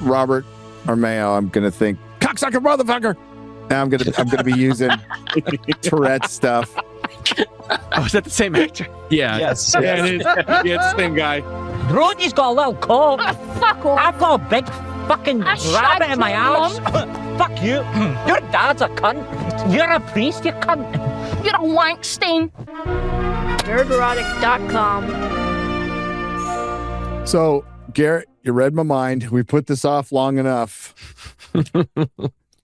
Robert Armeo, I'm gonna think cocksucker motherfucker. Now I'm gonna be using Tourette stuff. Oh, is that the same actor? Yeah. Yes. Yeah, it is. Yeah, it's the same guy. Brody's got a little cold. Fuck off. I've got a big fucking I rabbit shagged in my your house. Fuck you. Your dad's a cunt. You're a priest, you cunt. You're a wankstein. Nerderotic.com. So, Garrett, you read my mind. We put this off long enough.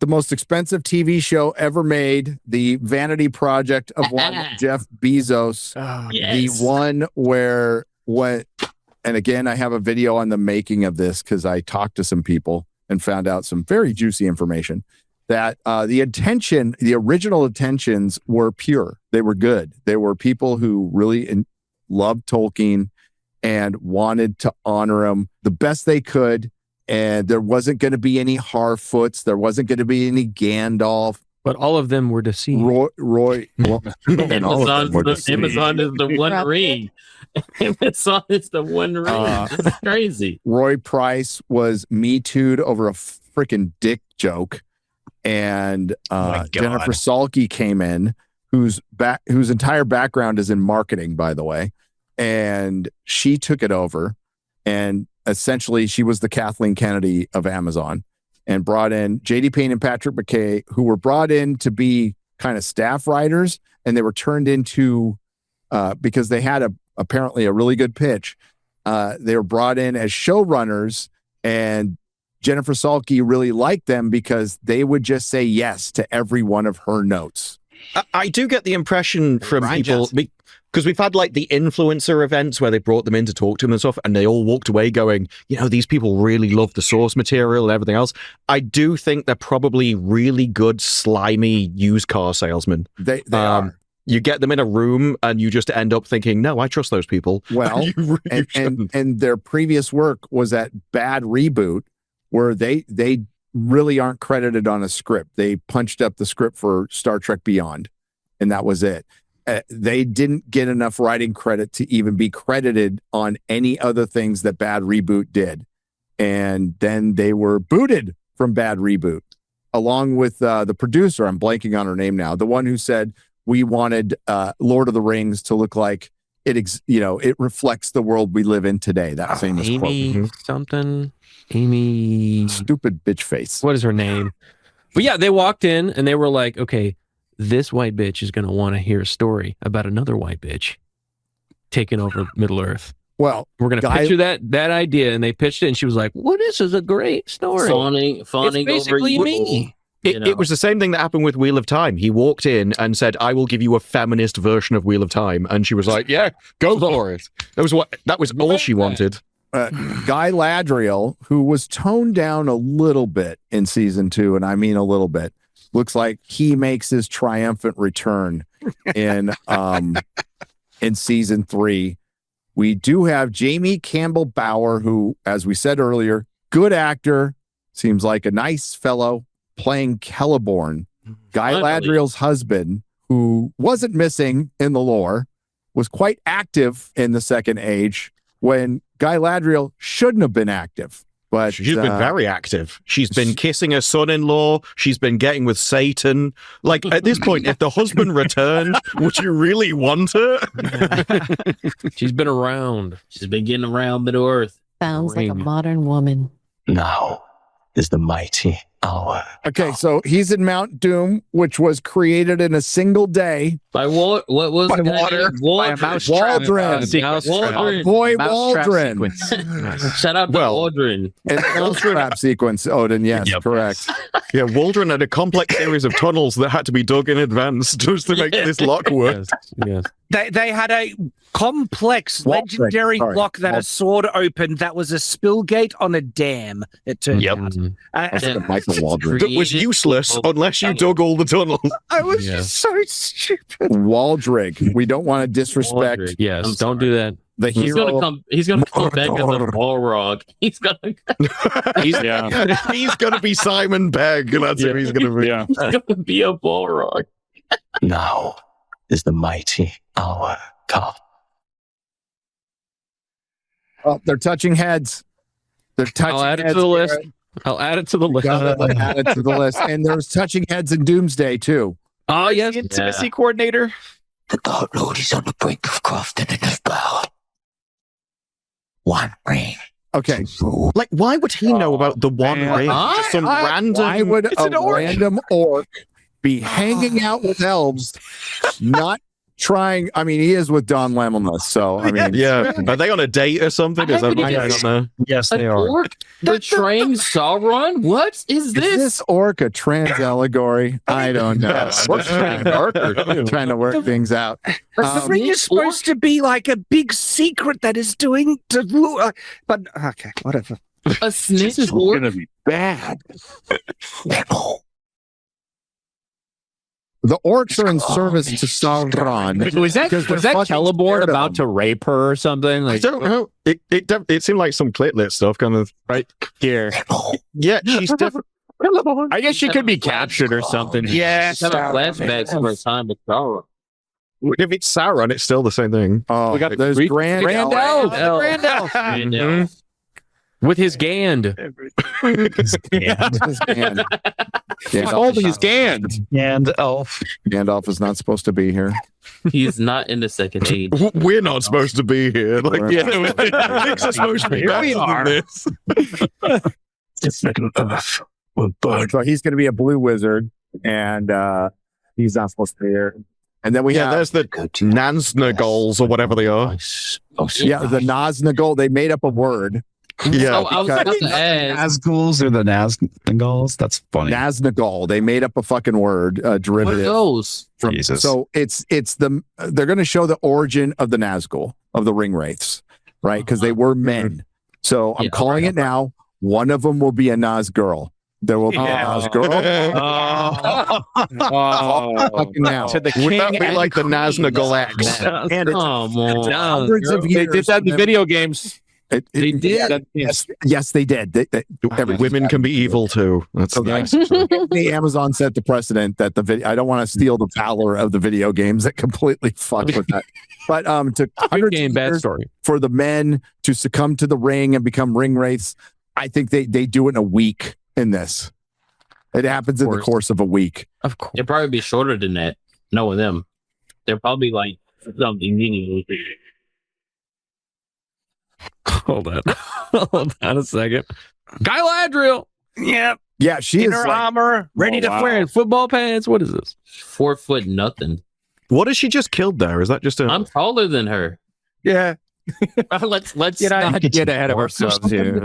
The most expensive TV show ever made, the vanity project of one Jeff Bezos. Oh, The one where and again, I have a video on the making of this because I talked to some people and found out some very juicy information that the original intentions were pure. They were good. They were people who really loved Tolkien and wanted to honor him the best they could. And there wasn't going to be any Harfoots. There wasn't going to be any Gandalf. But all of them were deceived. Well, Amazon is the one ring. Amazon is the one ring. It's crazy. Roy Price was Me Too'd over a freaking dick joke. And Jennifer Salke came in, whose entire background is in marketing, by the way. And she took it over. And essentially, she was the Kathleen Kennedy of Amazon, and brought in J.D. Payne and Patrick McKay, who were brought in to be kind of staff writers, and they were turned into, because they had apparently a really good pitch, they were brought in as showrunners, and Jennifer Salke really liked them because they would just say yes to every one of her notes. I do get the impression from people, because we've had like the influencer events where they brought them in to talk to them and stuff, and they all walked away going, these people really love the source material and everything else. I do think they're probably really good, slimy used car salesmen. They are. You get them in a room and you just end up thinking, no, I trust those people. Well, and their previous work was at Bad Reboot, where they really aren't credited on a script. They punched up the script for Star Trek Beyond, and that was it. They didn't get enough writing credit to even be credited on any other things that Bad Reboot did. And then they were booted from Bad Reboot, along with the producer. I'm blanking on her name now. The one who said, we wanted Lord of the Rings to look like it reflects the world we live in today. That famous Amy quote. Something. Amy. Stupid bitch face. What is her name? But yeah, they walked in and they were like, okay, this white bitch is going to want to hear a story about another white bitch taking over Middle Earth. Well, we're going to picture that idea, and they pitched it, and she was like, well, this is a great story. Fawning it's basically over me. It was the same thing that happened with Wheel of Time. He walked in and said, I will give you a feminist version of Wheel of Time. And she was like, yeah, go for it. That was all she wanted. Guy Ladriel, who was toned down a little bit in season 2, and I mean a little bit, looks like he makes his triumphant return in season 3. We do have Jamie Campbell Bower, who, as we said earlier, good actor, seems like a nice fellow, playing Celeborn, Guy Ladriel's husband, who wasn't missing in the lore, was quite active in the Second Age when Guy Ladriel shouldn't have been active. But she's been very active. She's been kissing her son-in-law. She's been getting with Satan. Like, at this point, if the husband returned, would you really want her? She's been around. She's been getting around Middle Earth. Sounds like a modern woman. Now is the mighty hour. Okay, so he's in Mount Doom, which was created in a single day. By what was by water? By a mousetrap. Waldron. Boy, Waldron. Shout out to Waldron. And mousetrap sequence, Odin, yes, correct. Yeah, Waldron had a complex series of tunnels that had to be dug in advance just to make this lock work. Yes. They had a complex, legendary lock that a sword opened that was a spill gate on a dam, it turned out. Michael Waldron. That was useless unless you dug all the tunnels. I was just so stupid. Waldrig. We don't want to disrespect. Waldrig. Yes, don't do that. The hero. He's gonna come back as a balrog. He's gonna be Simon Pegg, and that's who he's gonna be. He's gonna be a balrog. Now is the mighty hour come. Oh, they're touching heads. They're touching I'll add it heads. to the list. I'll add it to the list. Add it to the list. And there's touching heads in Doomsday too. Oh yes, The intimacy coordinator. The Dark Lord is on the brink of crafting enough power. One ring. Okay. Like, why would he know about the one ring? Just some random. Why would a random orc be hanging out with elves, not trying? I mean, he is with Don Lemelness, so I mean, yeah. Are they on a date or something? Is that what's going on there? Yes, they are. Orc betraying Sauron? What is this? Is this orc a trans allegory? I don't know. Trying to work things out. The ring is supposed to be like a big secret that is doing to. But okay, whatever. A snitch orc? Gonna be bad. The orcs are in service to Sauron. Was that Celeborn about to rape her or something? I don't know. It seemed like some clitlet stuff, kind of right here. Yeah, she's definitely. I guess she could be captured or something. Yeah, flashbacks of her time with Sauron. If it's Sauron, it's still the same thing. Oh, we got those Grand Elf. Grand Elf. With his Gand. He's holding his Gand. Gandalf. Gandalf is not supposed to be here. He's not in the second age. We're not supposed to be here. Like, things are supposed to be better than this. So he's going to be a blue wizard, and he's not supposed to be here. And then we have there's the Nansnagols or whatever they are. Yeah, the Naznagol. They made up a word. Yeah, I was about to ask. Nazguls or the Naznagals? That's funny. Naznagol. They made up a fucking word, derivative. What are those? From, Jesus. So it's the they're going to show the origin of the Nazgul, of the ring wraiths, right? Because they were men. So I'm calling it now. One of them will be a Nazgirl. There will be a Nazgirl. Fucking now. To the Would king that be and like the queen. Naznagol X? And it's hundreds of They years. did that in the video games. They did? Yes, they did. Women can be evil too. That's nice. The Amazon set the precedent that the video. I don't want to steal the valor of the video games that completely fuck with that. But to Good game, bad story. For the men to succumb to the ring and become ring wraiths, I think they do it in a week. In this, it happens in the course of a week. Of course, it'll probably be shorter than that. Knowing them, they're probably like something meaningless. Hold on a second. Galadriel. Yep. Yeah, she in is her like, armor, ready to wearing football pants. What is this? 4 foot nothing. What has she just killed there? Is that just a? I'm taller than her. Yeah. let's not get ahead of ourselves here.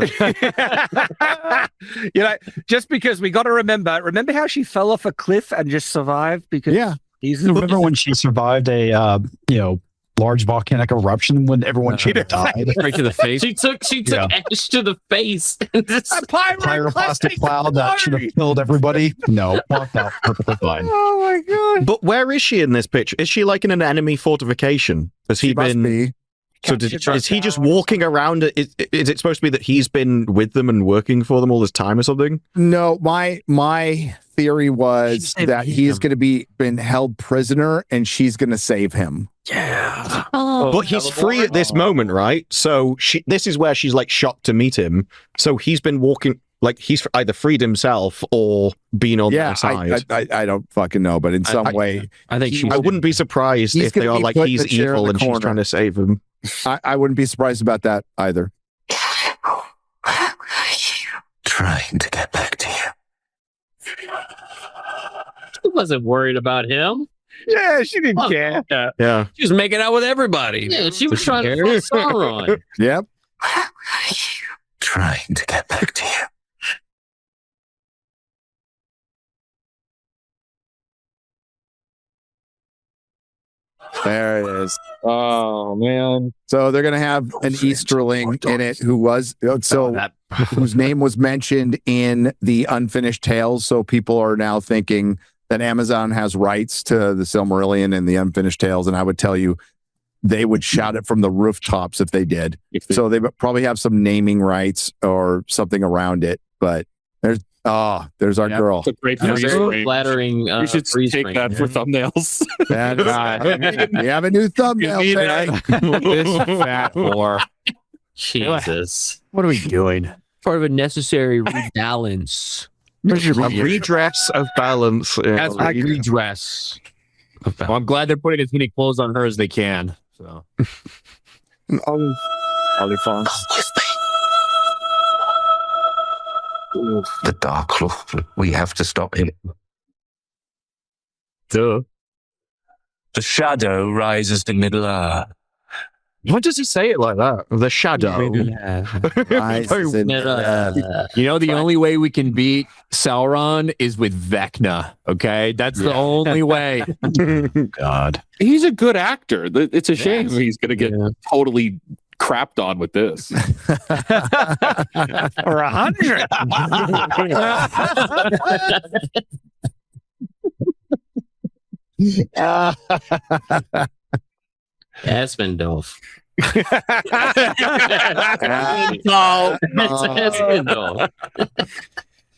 Just because we got to remember how she fell off a cliff and just survived because remember when she survived a large volcanic eruption when everyone should have died right to the face. She took ash to the face. A pyroclastic cloud that should have killed everybody. No, walked out perfectly fine. Oh my god! But where is she in this picture? Is she like in an enemy fortification? Has he been? So is he just walking around? Is it supposed to be that he's been with them and working for them all this time or something? No, my theory was that he's going to be been held prisoner and she's going to save him. Yeah. But he's free at this moment, right? So this is where she's like shocked to meet him. So he's been walking, like he's either freed himself or been on their side. I don't fucking know, but in some way, I think I wouldn't be surprised if they are like he's evil and she's trying to save him. I wouldn't be surprised about that either. Trying to get back to you. She wasn't worried about him. Yeah, she didn't care. Yeah. She was making out with everybody. Yeah, she was trying to find Sauron. Yep. Trying to get back to you. There it is. Oh man! So they're gonna have an Easterling in it whose name was mentioned in the Unfinished Tales. So people are now thinking that Amazon has rights to the Silmarillion and the Unfinished Tales, and I would tell you, they would shout it from the rooftops if they did. So they probably have some naming rights or something around it. But there's our girl. It's a great flattering. You should take that for thumbnails. We have a new thumbnail. This fat whore. Jesus. What are we doing? Part of a necessary rebalance. A redress of balance. That's a redress. Well, I'm glad they're putting as many clothes on her as they can. So, Come with me. The Dark Lord. We have to stop him. duh. The shadow rises in Middle-earth. Why does he say it like that? The shadow. Rises in You know, the only way we can beat Sauron is with Vecna. Okay, that's the only way. God. He's a good actor. It's a shame he's going to get totally crapped on with this. Or 100. Asmendorf. No. Asmendorf.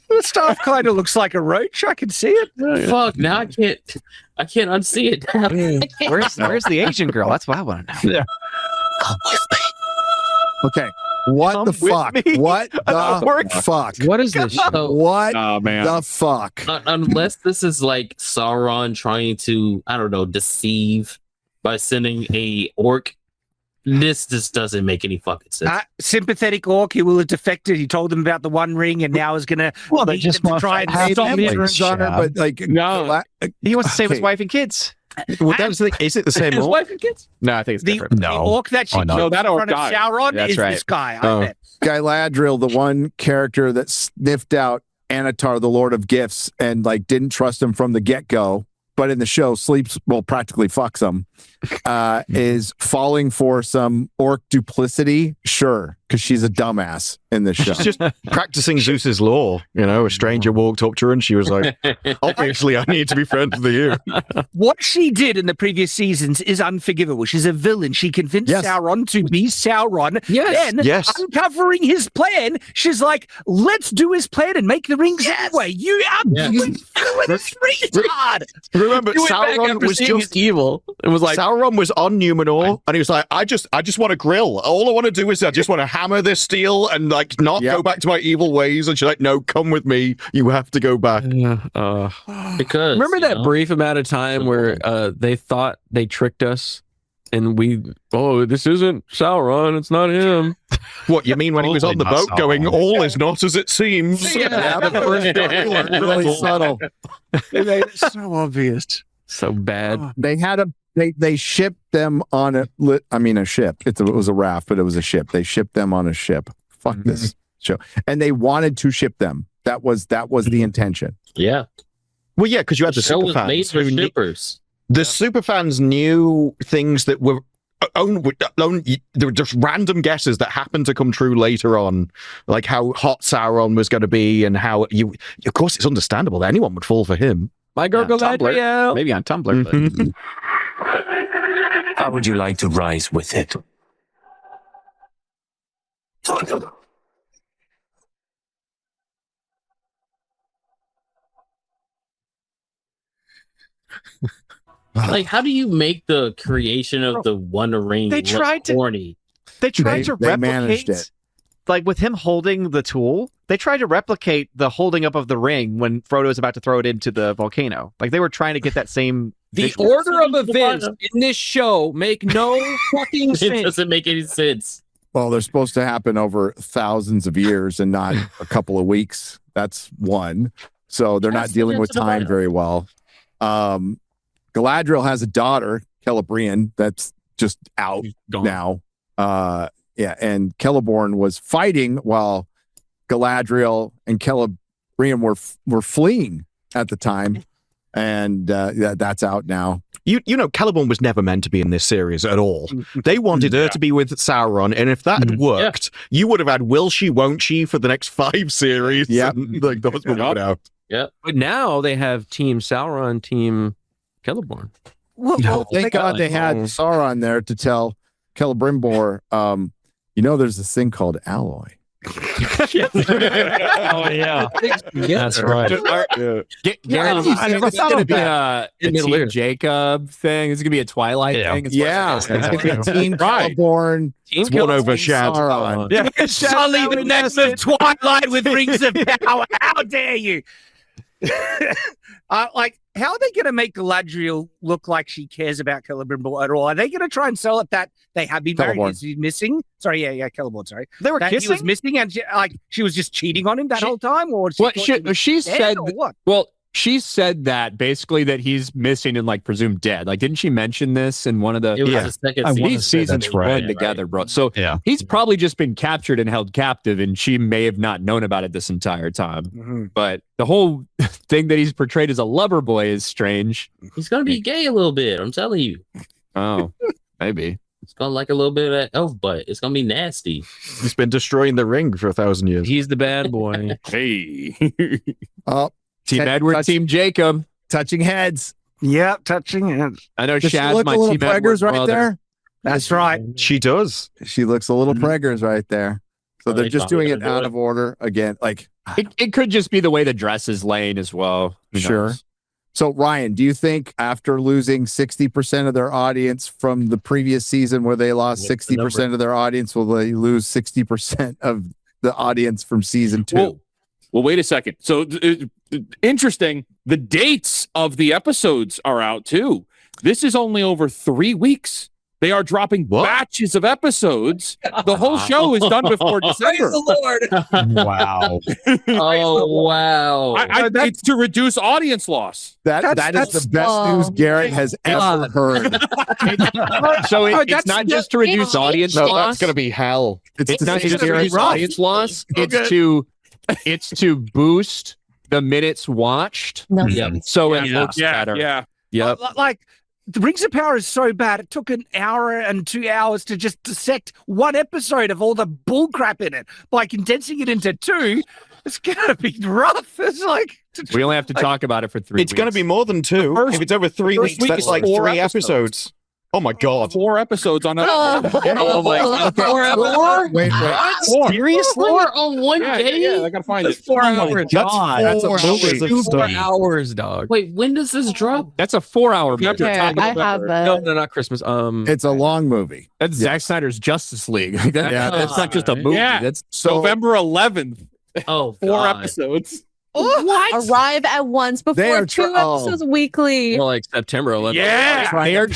The staff kind of looks like a roach. I can see it. Fuck, now I can't unsee it now. Where's the Asian girl? That's what I want to know. Come with me. Okay. What the fuck? What the fuck? What is this? What man. the fuck? Unless this is like Sauron trying to, I don't know, deceive by sending a orc. This just doesn't make any fucking sense. Sympathetic orc, he will have defected. He told them about the One Ring, and now is gonna. Well, they just want try to and stop family, it. But like, No. He wants to save his wife and kids. Well, that's the thing. Is it the same His orc? wife and kids? No, I think it's The different. orc that she no. No, that in orc front of died. Sauron That's is right. this guy. Oh. I bet. Galadriel, the one character that sniffed out Anatar, the Lord of Gifts, and like didn't trust him from the get-go, but in the show sleeps, well, practically fucks him, is falling for some orc duplicity. Sure, because she's a dumbass in the show. She's just practicing Zeus's law. You know, a stranger walked up to her and she was like, obviously, I need to be friends with you. What she did in the previous seasons is unforgivable. She's a villain. She convinced Sauron to be Sauron. Then, uncovering his plan, she's like, let's do his plan and make the rings anyway. You absolutely retard. Remember, Sauron was just evil. It was like Sauron was on Numenor, and he was like, I just want to grill. All I want to do is I just want to hammer this steel and like not go back to my evil ways. And she's like, no, come with me. You have to go back. Because remember that brief amount of time where they thought they tricked us, and this isn't Sauron. It's not him. What you mean when he was on the boat going, all is not as it seems? Yeah, the first really subtle. They made it so obvious. So bad. They had they shipped them on a ship. It was a raft, but it was a ship. They shipped them on a ship. Fuck this show. And they wanted to ship them. That was the intention. Yeah. Well, yeah, because you had the show was made superfans. for shippers. The superfans knew things that were there were just random guesses that happened to come true later on, like how hot Sauron was going to be, and how of course, it's understandable that anyone would fall for him. My Galadriel. Maybe on Tumblr. But... How would you like to rise with it? Like, how do you make the creation of the One Ring They tried to- corny? They tried to they managed replicate, it. like with him holding the tool, they tried to replicate the holding up of the ring when Frodo was about to throw it into the volcano. Like they were trying to get that same. The visual. order of events in this show make no fucking It sense. doesn't make any sense. Well, they're supposed to happen over thousands of years and not a couple of weeks. That's one. So they're not dealing with time very well. Galadriel has a daughter, Celebrian, that's just out now. And Celeborn was fighting while Galadriel and Celebrian were fleeing at the time, and that's out now. You know, Celeborn was never meant to be in this series at all. They wanted her to be with Sauron, and if that had worked, you would have had Will She, Won't She for the next 5 series. Yeah, like the husband went out. Yeah, but now they have Team Sauron, Team Celeborn. Well, thank God they had Sauron there to tell Celebrimbor, there's this thing called alloy. Oh yeah, that's right. It's going to be a Team Jacob thing. It's going to be a Twilight thing. It's going to be Team CELEBORN. It's one over Shad. Yeah, Sully the next of Twilight with rings of power. How dare you? Like, how are they going to make Galadriel look like she cares about Celeborn at all? Are they going to try and sell it that they have been married? Is he missing? Sorry, Celeborn. Sorry, they were kissing. He was missing, and she was just cheating on him that whole time, or she said what? Well, she said that basically that he's missing and like presumed dead. Like, didn't she mention this in one of the these seasons run together, bro? So he's probably just been captured and held captive, and she may have not known about it this entire time. Mm-hmm. But the whole thing that he's portrayed as a lover boy is strange. He's gonna be gay a little bit. I'm telling you. Oh, maybe. It's gonna like a little bit of that elf butt. It's gonna be nasty. He's been destroying the ring for 1,000 years. He's the bad boy. Hey. Team Edward, Team Jacob, touching heads. Yep, touching heads. I know Does she Shad's look my a little Team preggers Edward right there. That's right. She does. She looks a little preggers right there. So they're just doing it out of order again. Like it could just be the way the dress is laying as well. Sure. So Ryan, do you think after losing 60% of their audience from the previous season, where they lost 60% of their audience, will they lose 60% of the audience from season 2? Well, wait a second. So interesting. The dates of the episodes are out too. This is only over 3 weeks. They are dropping batches of episodes. The whole show is done before December. Praise the Lord. Wow. Oh, wow. It's to reduce audience loss. That is the best news Garrett has ever heard. So it's not just to reduce audience loss. That's going to be hell. It's not just to reduce audience loss. It's to boost the minutes watched. So it looks better. Yeah. Yep. Like, the Rings of Power is so bad. It took an hour and 2 hours to just dissect one episode of all the bullcrap in it. By condensing it into 2, it's gonna be rough. It's like we only have to talk about it for 3 weeks. It's going to be more than 2. If it's over 3 weeks, that's like 3 episodes. Oh my God! 4 episodes on a. Oh my God! 4 episodes. Wait. Seriously? 4 on one day? Yeah, I gotta find it. 4 hours. That's 4 hours of 4 stuff. hours, dog. Wait, when does this drop? That's a 4-hour movie. I have No, not Christmas. It's a long movie. That's Zack Snyder's Justice League. That's not just a movie. Yeah. That's November 11th. Oh, 4 episodes. what? Arrive at once before 2 episodes weekly. More like September 11th. Yeah. They are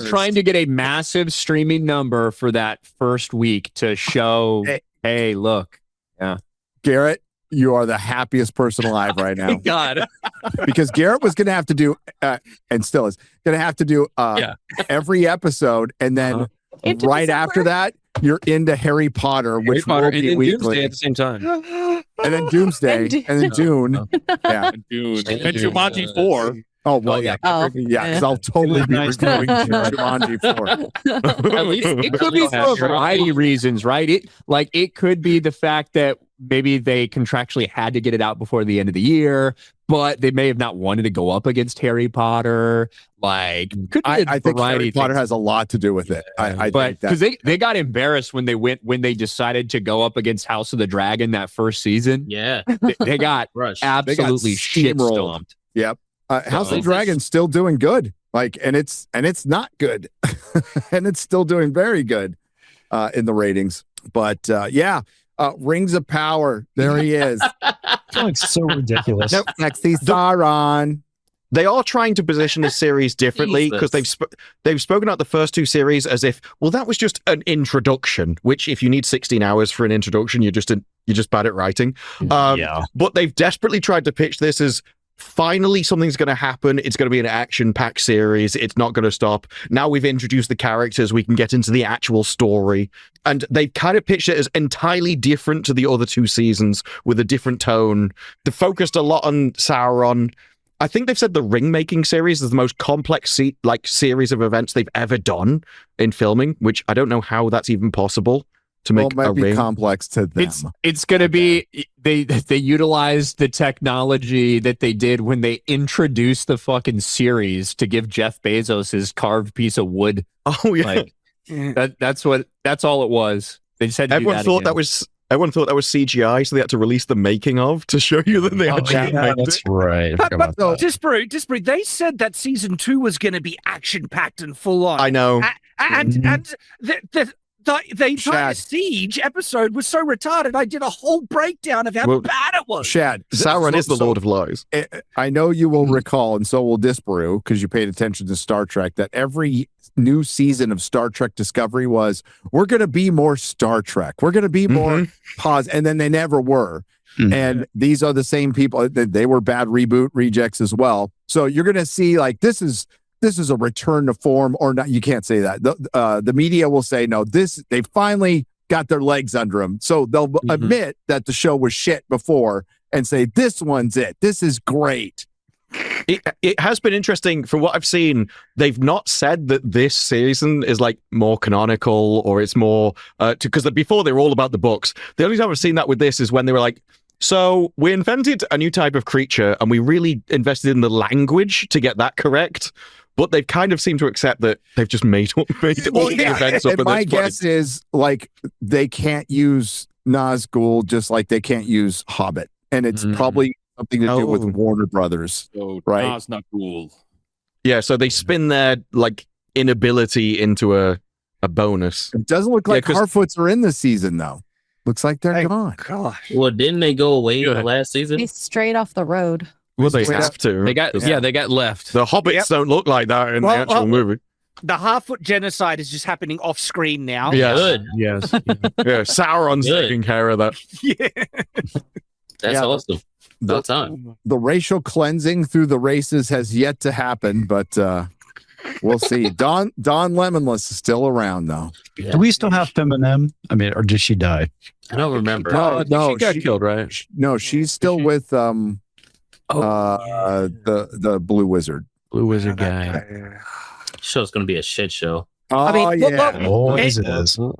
trying to get a massive streaming number for that first week to show, hey, look. Yeah. Garrett, you are the happiest person alive right now. God. Because Garrett was going to have to do, and still is, going to have to do every episode. And then right after that, you're into Harry Potter, which will be weekly. Doomsday at the same time. And then Doomsday, and then Dune. Yeah. Dune. And Jumanji 4. Oh, well, yeah. Because I'll totally be reviewing Jumanji 4. At least it could be for a variety of reasons, right? It could be the fact that maybe they contractually had to get it out before the end of the year, but they may have not wanted to go up against Harry Potter. Like, I think Harry Potter has a lot to do with it. I think because they got embarrassed when they decided to go up against House of the Dragon that first season. Yeah, they got absolutely shit stomped. Yep. House of the Dragon's still doing good. Like, and it's not good, and it's still doing very good in the ratings. But Rings of Power. There he is. It's so ridiculous. Nope, Sexy Sauron. They are trying to position the series differently because they've spoken about the first 2 series as if, well, that was just an introduction. Which, if you need 16 hours for an introduction, you're just bad at writing. But they've desperately tried to pitch this as, finally something's going to happen. It's going to be an action-packed series. It's not going to stop. Now we've introduced the characters, we can get into the actual story. And they've kind of pitched it as entirely different to the other 2 seasons with a different tone. They focused a lot on Sauron. I think they've said the ring-making series is the most complex series of events they've ever done in filming, which I don't know how that's even possible. To make it might be complex to them. It's going to be they utilized the technology that they did when they introduced the fucking series to give Jeff Bezos his carved piece of wood. Oh yeah, that's all it was. They just had to everyone do that thought again. that was Everyone thought that was CGI, so they had to release the making of to show you that they actually made it. That's right. But Disparate, they said that season 2 was going to be action-packed and full-on. I know. And the entire Siege episode was so retarded, I did a whole breakdown of how bad it was. Shad, Sauron is the Lord of Lies. I know you will recall, and so will Disparu, because you paid attention to Star Trek, that every new season of Star Trek Discovery was, we're going to be more Star Trek. We're going to be more pause. And then they never were. And these are the same people. They were bad reboot rejects as well. So you're going to see like, this is a return to form, or not. You can't say that. The media will say, no, they finally got their legs under them. So they'll admit that the show was shit before and say, this one's it. This is great. It has been interesting from what I've seen. They've not said that this season is like more canonical or it's more because before they were all about the books. The only time I've seen that with this is when they were like, so we invented a new type of creature and we really invested in the language to get that correct. But they've kind of seemed to accept that they've just made all the events up. And my guess is like they can't use Nazgul just like they can't use Hobbit, and it's probably something to do with Warner Brothers, right? Nazgul. Yeah, so they spin their like inability into a bonus. It doesn't look like Harfoots are in this season though. Looks like they're gone. Gosh. Well, didn't they go away the last season? He's straight off the road. Well, they have to. They got left. The Hobbits don't look like that in the actual movie. The Harfoot genocide is just happening off screen now. Yeah, good. Yes. Yeah, Sauron's taking care of that. Yeah, that's awesome. About time. The racial cleansing through the races has yet to happen, but we'll see. Don Lemonless is still around though. Yeah. Do we still have Feminem? I mean, or did she die? I don't remember. No, she got killed, right? No, she's still with the Blue Wizard. Blue Wizard guy. Show's gonna be a shit show. I mean,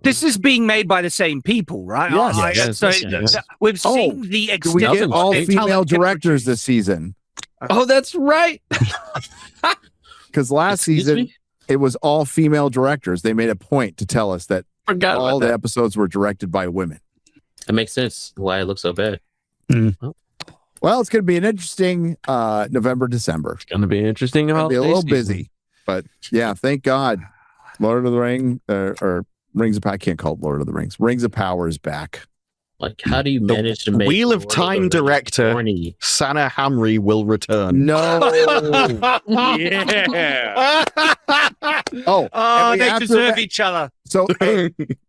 This is being made by the same people, right? Yes. We've seen the extent. We get all female directors this season. Oh, that's right. Because last season it was all female directors. They made a point to tell us that all the episodes were directed by women. That makes sense. Why it looks so bad. Well, it's going to be an interesting November, December. It's going to be interesting. It'll be a little busy, but yeah, thank God. Lord of the Ring or Rings of Power. I can't call it Lord of the Rings. Rings of Power is back. Like, how do you manage to make Wheel of Time director Sana Hamri will return? No. Yeah. They deserve each other. So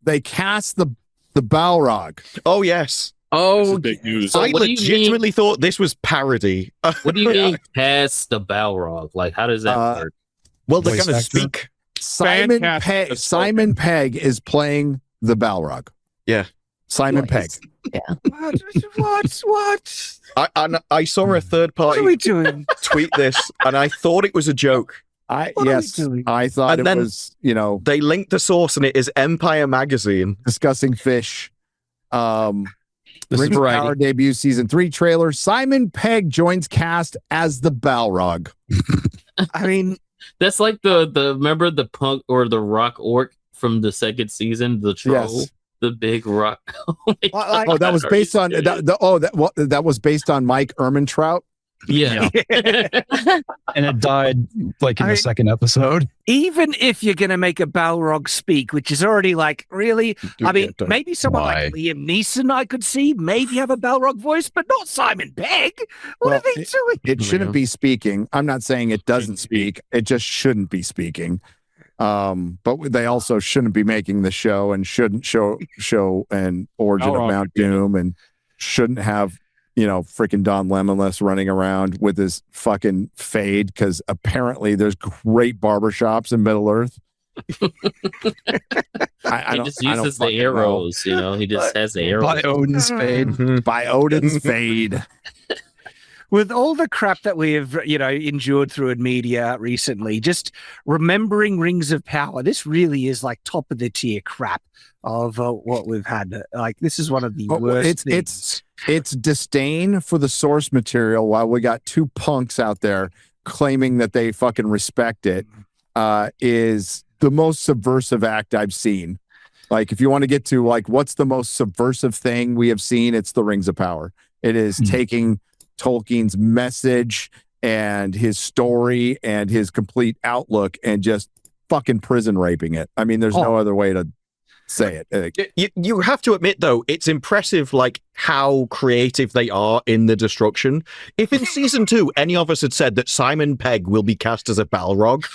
they cast the Balrog. Oh yes. Oh, big news. So I legitimately thought this was parody. What do you mean past the Balrog? Like, how does that work? Well, they're going to speak. Simon Pegg is playing the Balrog. Yeah. Simon Pegg. Yeah. What? I saw a third party What are we doing? tweet this, and I thought it was a joke. I thought it was, they linked the source, and it is Empire Magazine discussing fish. This Rings is of Power debut season 3 trailer. Simon Pegg joins cast as the Balrog. I mean, that's like the remember the punk or the rock orc from the second season, the troll, the big rock. That was based on that was based on Mike Ehrmantraut. Yeah. And it died like in the second episode. Even if you're going to make a Balrog speak, which is already like, really? I mean, maybe someone like Liam Neeson I could see maybe have a Balrog voice, but not Simon Pegg. What are they doing? It shouldn't be speaking. I'm not saying it doesn't speak. It just shouldn't be speaking. But they also shouldn't be making the show and shouldn't show an origin of Mount Doom and shouldn't have freaking Don Lemonless running around with his fucking fade because apparently there's great barbershops in Middle Earth. He just uses the arrows, he just has the arrows. By Odin's fade. By Odin's fade. With all the crap that we have, endured through in media recently, just remembering Rings of Power, this really is like top of the tier crap of what we've had. Like, this is one of the worst things. It's disdain for the source material while we got two punks out there claiming that they fucking respect it, is the most subversive act I've seen. Like, if you want to get to like what's the most subversive thing we have seen, it's the Rings of Power. It is taking Tolkien's message and his story and his complete outlook and just fucking prison raping it. I mean, there's no other way to say it. You have to admit, though, it's impressive, like, how creative they are in the destruction. If in season 2, any of us had said that Simon Pegg will be cast as a balrog,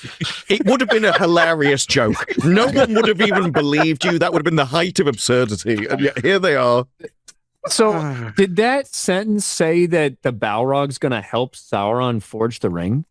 it would have been a hilarious joke. No one would have even believed you. That would have been the height of absurdity. And yet here they are. So, did that sentence say that the balrog's going to help Sauron forge the ring?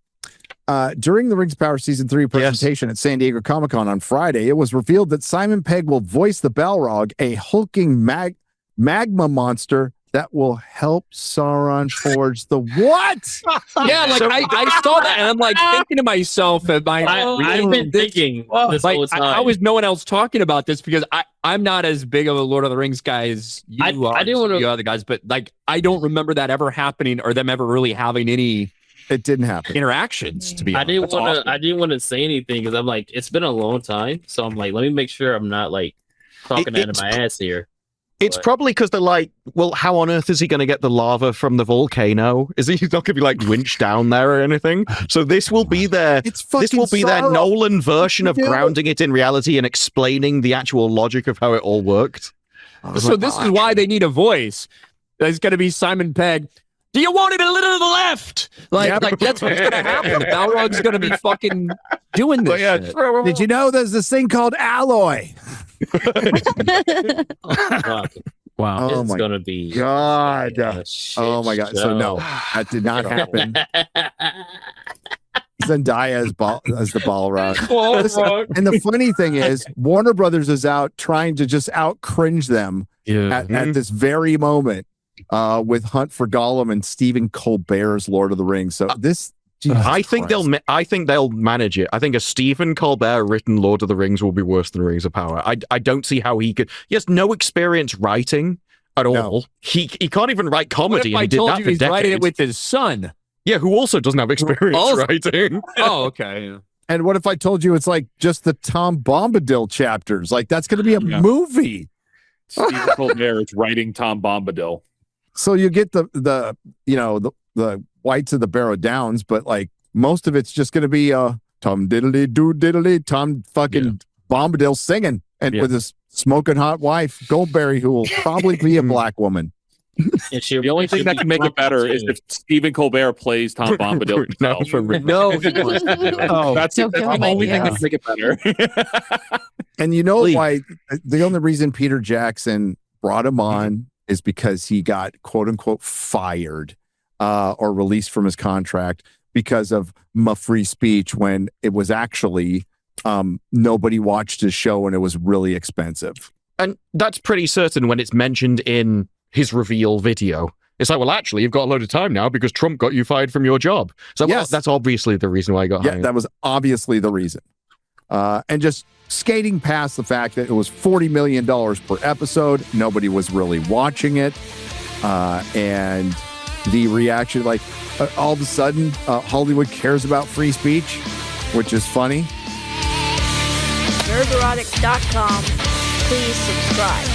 During the Rings of Power Season 3 presentation at San Diego Comic-Con on Friday, it was revealed that Simon Pegg will voice the Balrog, a hulking magma monster that will help Sauron forge the what? Yeah, like I saw that and I'm like thinking to myself, I've been thinking this whole time. How is no one else talking about this? Because I'm not as big of a Lord of the Rings guy as you are, I didn't want to, other guys, but like I don't remember that ever happening or them ever really having any. It didn't happen. Interactions, to be honest. I didn't want to say anything because I'm like, it's been a long time. So I'm like, let me make sure I'm not like talking out of my ass here. It's probably because they're like, well, how on earth is he going to get the lava from the volcano? Is he not going to be like winched down there or anything? So this will be their their Nolan version of grounding it in reality and explaining the actual logic of how it all worked. So this is why they need a voice. There's going to be Simon Pegg. Do you want it a little to the left? Like that's what's going to happen. The Balrog's going to be fucking doing this. Shit. Did you know there's this thing called alloy? Wow. Oh it's my going to be God. Oh my God. So no, that did not happen. Zendaya as the Balrog. And the funny thing is, Warner Brothers is out trying to just out cringe them at this very moment. With Hunt for Gollum and Stephen Colbert's Lord of the Rings. So this, I think they'll manage it. I think a Stephen Colbert written Lord of the Rings will be worse than Rings of Power. I don't see how he could. He has no experience writing at all. He can't even write comedy. What if I told you he's writing it with his son? Yeah, who also doesn't have experience writing. Oh, okay. Yeah. And what if I told you it's like just the Tom Bombadil chapters? Like that's going to be a movie. Stephen Colbert is writing Tom Bombadil. So you get the Whites of the Barrow Downs, but like most of it's just going to be Tom diddly doo diddly Tom fucking Bombadil singing and with his smoking hot wife Goldberry, who will probably be a black woman. The only thing that can make it better is if Stephen Colbert plays Tom Bombadil. That's the only thing that can make it better. And you know why? The only reason Peter Jackson brought him on is because he got quote unquote fired or released from his contract because of my free speech when it was actually nobody watched his show and it was really expensive. And that's pretty certain when it's mentioned in his reveal video. It's like, well, actually, you've got a load of time now because Trump got you fired from your job. So yes, that's obviously the reason why he got hired. Yeah, that was obviously the reason. And just skating past the fact that it was $40 million per episode. Nobody was really watching it. And the reaction, like all of a sudden, Hollywood cares about free speech, which is funny. Nerderotic.com. Please subscribe.